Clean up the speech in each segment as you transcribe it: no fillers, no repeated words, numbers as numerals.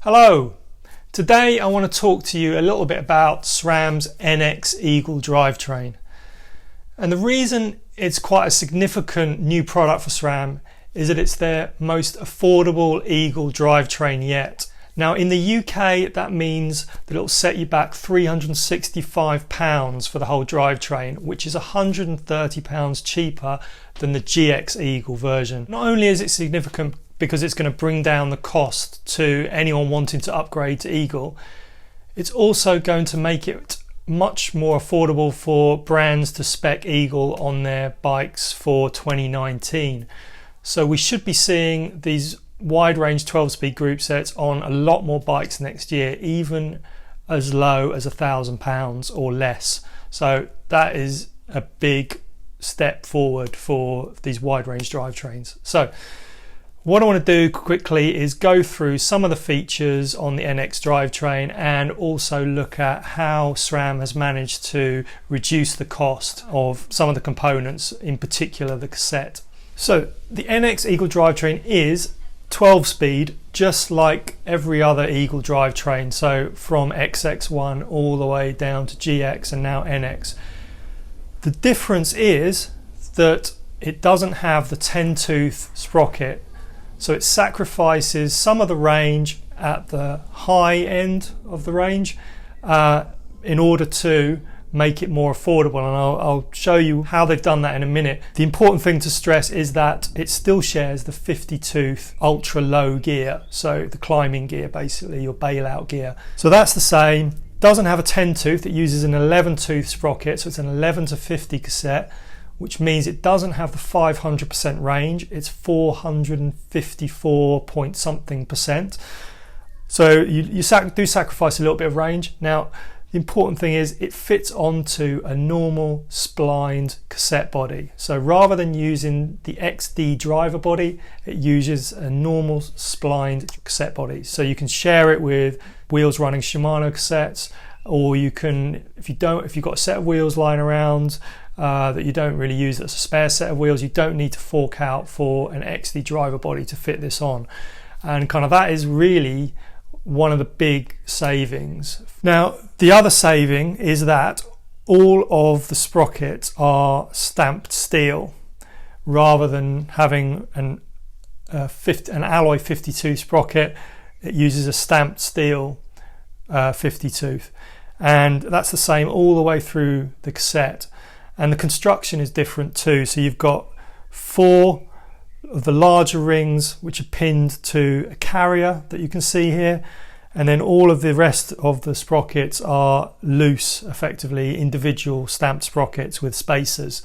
Hello! Today I want to talk to you a little bit about SRAM's NX Eagle drivetrain. And the reason it's quite a significant new product for SRAM is that it's their most affordable Eagle drivetrain yet. Now in the UK that means that it'll set you back £365 for the whole drivetrain, which is £130 cheaper than the GX Eagle version. Not only is it significant because it's going to bring down the cost to anyone wanting to upgrade to Eagle, it's also going to make it much more affordable for brands to spec Eagle on their bikes for 2019. So we should be seeing these wide range 12-speed group sets on a lot more bikes next year, even as low as £1,000 or less. So that is a big step forward for these wide range drivetrains. So what I want to do quickly is go through some of the features on the NX drivetrain and also look at how SRAM has managed to reduce the cost of some of the components, in particular the cassette. So the NX Eagle drivetrain is 12-speed, just like every other Eagle drivetrain, so from X01 all the way down to GX and now NX. The difference is that it doesn't have the 10-tooth sprocket. So it sacrifices some of the range at the high end of the range in order to make it more affordable, and I'll show you how they've done that in a minute. The important thing to stress is that it still shares the 50-tooth ultra low gear, so the climbing gear, basically your bailout gear. So that's the same. Doesn't have a 10-tooth, it uses an 11-tooth sprocket, so it's an 11 to 50 cassette, which means it doesn't have the 500% range, it's 454 point something percent. So you do sacrifice a little bit of range. Now, the important thing is it fits onto a normal splined cassette body. So rather than using the XD driver body, it uses a normal splined cassette body. So you can share it with wheels running Shimano cassettes, or you can, if you've got a set of wheels lying around that you don't really use as a spare set of wheels, you don't need to fork out for an XD driver body to fit this on. And kind of that is really one of the big savings. Now, the other saving is that all of the sprockets are stamped steel rather than having an alloy 50-tooth sprocket. It uses a stamped steel 50-tooth, and that's the same all the way through the cassette. And the construction is different too. So you've got 4 of the larger rings which are pinned to a carrier that you can see here, and then all of the rest of the sprockets are loose, effectively individual stamped sprockets with spacers.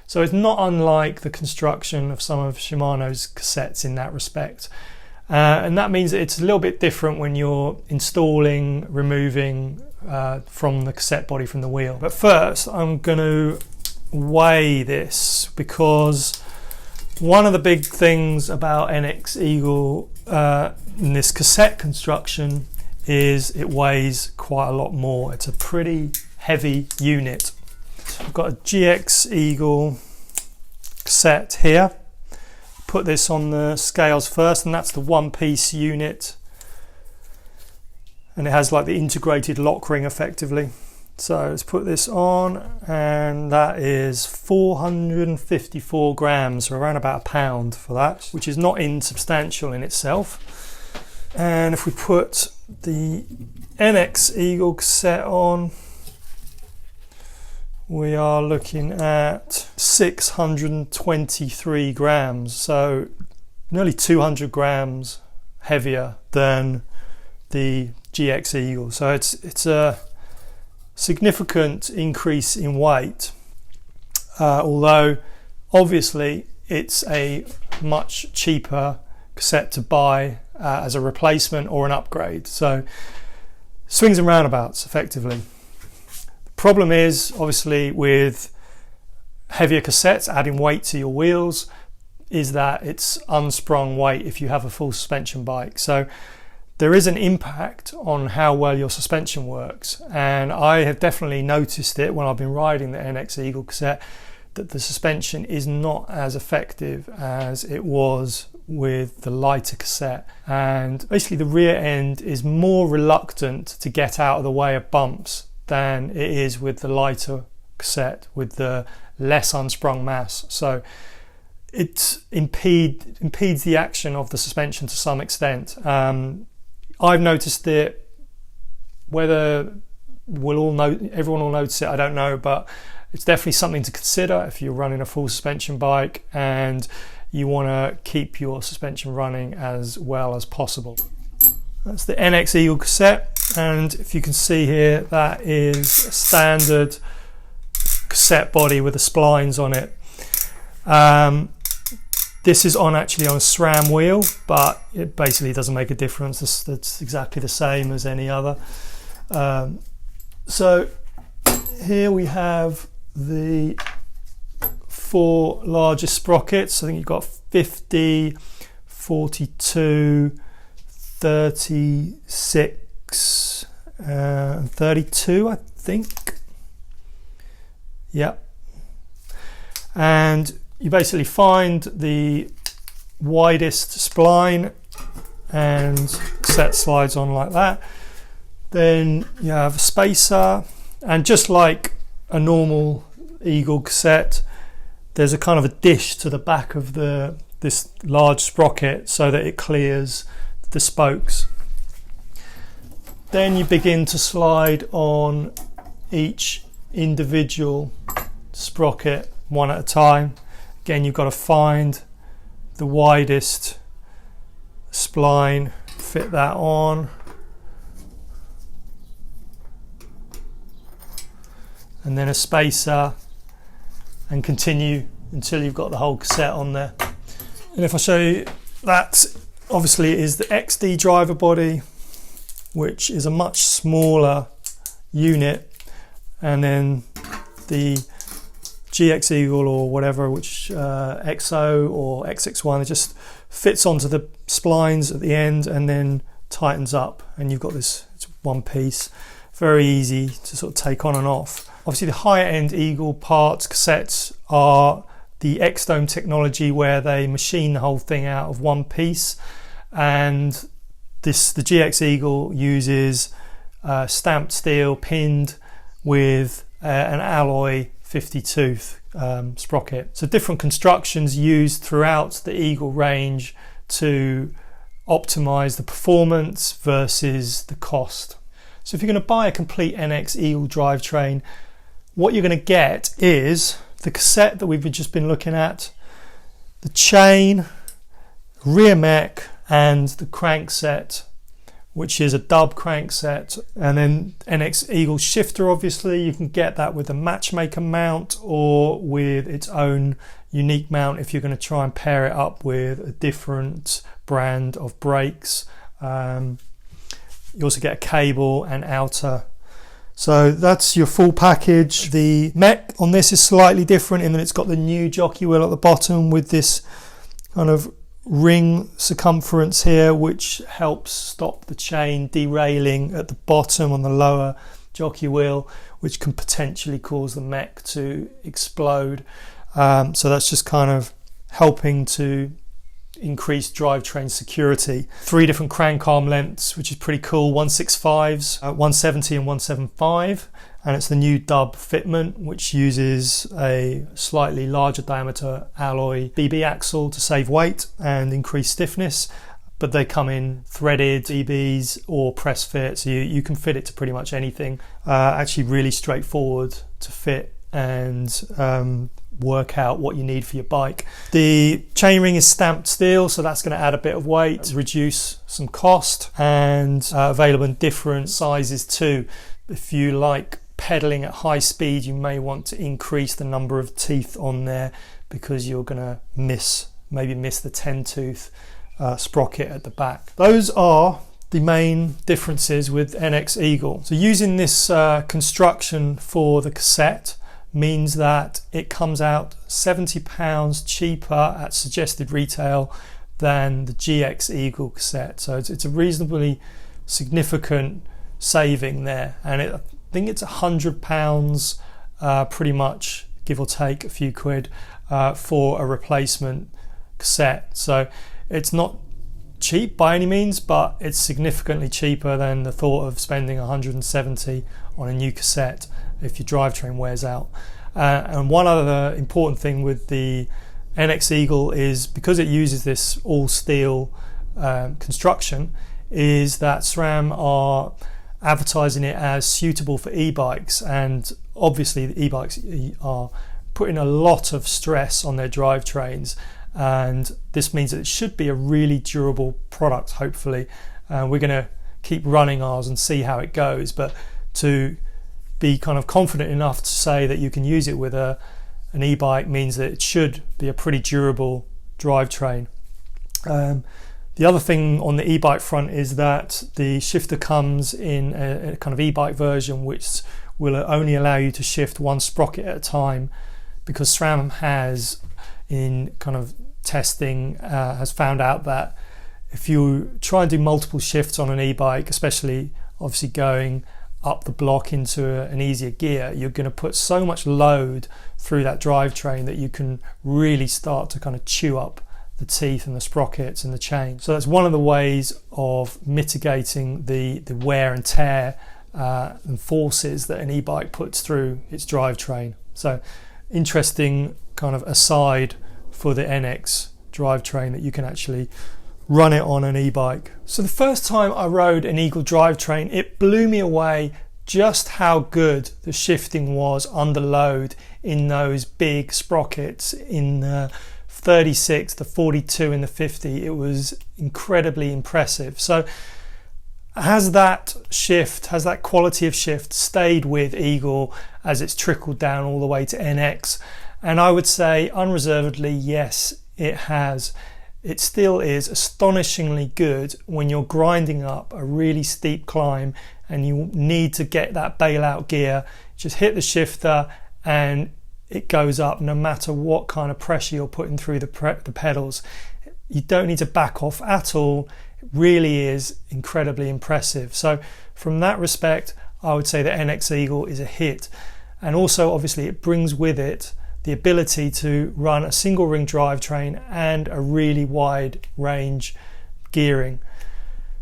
So it's not unlike the construction of some of Shimano's cassettes in that respect. And that means that it's a little bit different when you're installing, removing from the cassette body from the wheel. But first I'm going to weigh this, because one of the big things about NX Eagle in this cassette construction is it weighs quite a lot more. It's a pretty heavy unit. So I've got a GX Eagle cassette here. Put this on the scales first, and that's the one-piece unit, and it has like the integrated lock ring effectively. So let's put this on, and that is 454 grams, or around about a pound for that, which is not insubstantial in itself. And if we put the NX Eagle cassette on, we are looking at 623 grams, so nearly 200 grams heavier than the GX Eagle. So it's a significant increase in weight, although obviously it's a much cheaper cassette to buy as a replacement or an upgrade. So swings and roundabouts effectively. The problem is obviously with heavier cassettes, adding weight to your wheels, is that it's unsprung weight if you have a full suspension bike. So there is an impact on how well your suspension works, and I have definitely noticed it when I've been riding the NX Eagle cassette, that the suspension is not as effective as it was with the lighter cassette, and basically the rear end is more reluctant to get out of the way of bumps than it is with the lighter cassette with the less unsprung mass. So it impedes the action of the suspension to some extent. I've noticed it. Whether everyone will notice it, I don't know, but it's definitely something to consider if you're running a full suspension bike and you want to keep your suspension running as well as possible. That's the NX Eagle cassette, and if you can see here, that is a standard cassette body with the splines on it. This is actually on a SRAM wheel, but it basically doesn't make a difference. It's exactly the same as any other. So here we have the 4 largest sprockets. I think you've got 50, 42, 36, 32, I think. Yep. And you basically find the widest spline and set slides on like that. Then you have a spacer, and just like a normal Eagle cassette, there's a kind of a dish to the back of this large sprocket so that it clears the spokes. Then you begin to slide on each individual sprocket one at a time. Again, you've got to find the widest spline, fit that on, and then a spacer, and continue until you've got the whole cassette on there. And if I show you, that obviously is the XD driver body, which is a much smaller unit, and then the GX Eagle or whatever, which XO or X01, it just fits onto the splines at the end and then tightens up, and you've got this, it's one piece, very easy to sort of take on and off. Obviously the higher end Eagle parts, cassettes, are the X-Dome technology, where they machine the whole thing out of one piece, and the GX Eagle uses stamped steel pinned with an alloy 50 tooth sprocket. So different constructions used throughout the Eagle range to optimize the performance versus the cost. So if you're going to buy a complete NX Eagle drivetrain, what you're going to get is the cassette that we've just been looking at, the chain, rear mech, and the crankset, which is a dub crankset, and then NX Eagle shifter. Obviously you can get that with a matchmaker mount or with its own unique mount if you're going to try and pair it up with a different brand of brakes. You also get a cable and outer. So that's your full package. The mech on this is slightly different in that it's got the new jockey wheel at the bottom with this kind of ring circumference here, which helps stop the chain derailing at the bottom on the lower jockey wheel, which can potentially cause the mech to explode. So that's just kind of helping to increase drivetrain security. 3 different crank arm lengths, which is pretty cool, 165s, 170 and 175, and it's the new DUB fitment, which uses a slightly larger diameter alloy BB axle to save weight and increase stiffness, but they come in threaded BBs or press fit, so you can fit it to pretty much anything. Actually really straightforward to fit and work out what you need for your bike. The chainring is stamped steel, so that's going to add a bit of weight, reduce some cost, and available in different sizes too. If you like pedaling at high speed, you may want to increase the number of teeth on there because you're going to maybe miss the 10 tooth sprocket at the back. Those are the main differences with NX Eagle. So using this construction for the cassette means that it comes out £70 cheaper at suggested retail than the GX Eagle cassette. So it's a reasonably significant saving there, and I think it's £100 pretty much, give or take a few quid, for a replacement cassette. So It's not cheap by any means, but it's significantly cheaper than the thought of spending 170 on a new cassette if your drivetrain wears out. And one other important thing with the NX Eagle is, because it uses this all steel construction, is that SRAM are advertising it as suitable for e-bikes, and obviously the e-bikes are putting a lot of stress on their drivetrains, and this means that it should be a really durable product, hopefully. We're going to keep running ours and see how it goes, but to be kind of confident enough to say that you can use it with an e-bike means that it should be a pretty durable drivetrain. The other thing on the e-bike front is that the shifter comes in a kind of e-bike version which will only allow you to shift one sprocket at a time, because SRAM has, in kind of testing, has found out that if you try and do multiple shifts on an e-bike, especially obviously going up the block into an easier gear, you're going to put so much load through that drivetrain that you can really start to kind of chew up the teeth and the sprockets and the chain. So that's one of the ways of mitigating the wear and tear and forces that an e-bike puts through its drivetrain. So interesting kind of aside for the NX drivetrain, that you can actually run it on an e-bike. So the first time I rode an Eagle drivetrain, it blew me away just how good the shifting was under load in those big sprockets in the 36, the 42 and the 50. It was incredibly impressive. So has that quality of shift stayed with Eagle as it's trickled down all the way to NX? And I would say unreservedly, yes, it has. It still is astonishingly good when you're grinding up a really steep climb and you need to get that bailout gear. Just hit the shifter and it goes up no matter what kind of pressure you're putting through the pedals. You don't need to back off at all. It really is incredibly impressive. So from that respect, I would say the NX Eagle is a hit. And also obviously it brings with it the ability to run a single ring drivetrain and a really wide range gearing.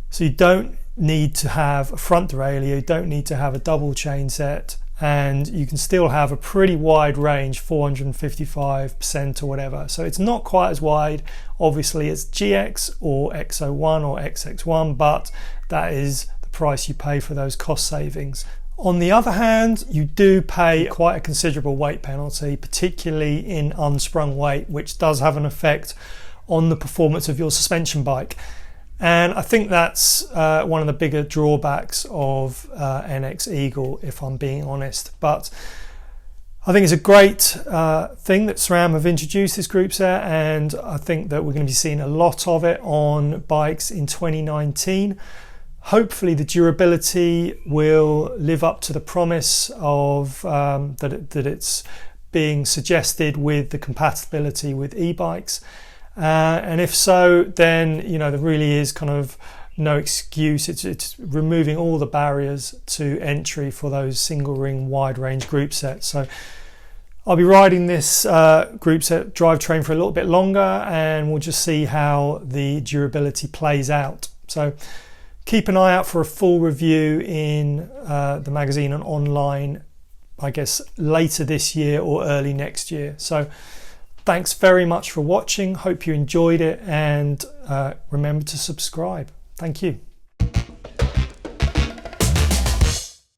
So you don't need to have a front derailleur, you don't need to have a double chain set, and you can still have a pretty wide range, 455% or whatever. So it's not quite as wide obviously as GX or X01 or XX1, but that is the price you pay for those cost savings. On the other hand, you do pay quite a considerable weight penalty, particularly in unsprung weight, which does have an effect on the performance of your suspension bike. And I think that's one of the bigger drawbacks of NX Eagle, if I'm being honest. But I think it's a great thing that SRAM have introduced this Groupset, and I think that we're going to be seeing a lot of it on bikes in 2019. Hopefully the durability will live up to the promise of that it's being suggested with the compatibility with e-bikes. And if so, then there really is kind of no excuse. It's removing all the barriers to entry for those single ring wide range group sets. So I'll be riding this Groupset drivetrain for a little bit longer, and we'll just see how the durability plays out. So keep an eye out for a full review in the magazine and online, I guess later this year or early next year. So thanks very much for watching. Hope you enjoyed it, and remember to subscribe. Thank you.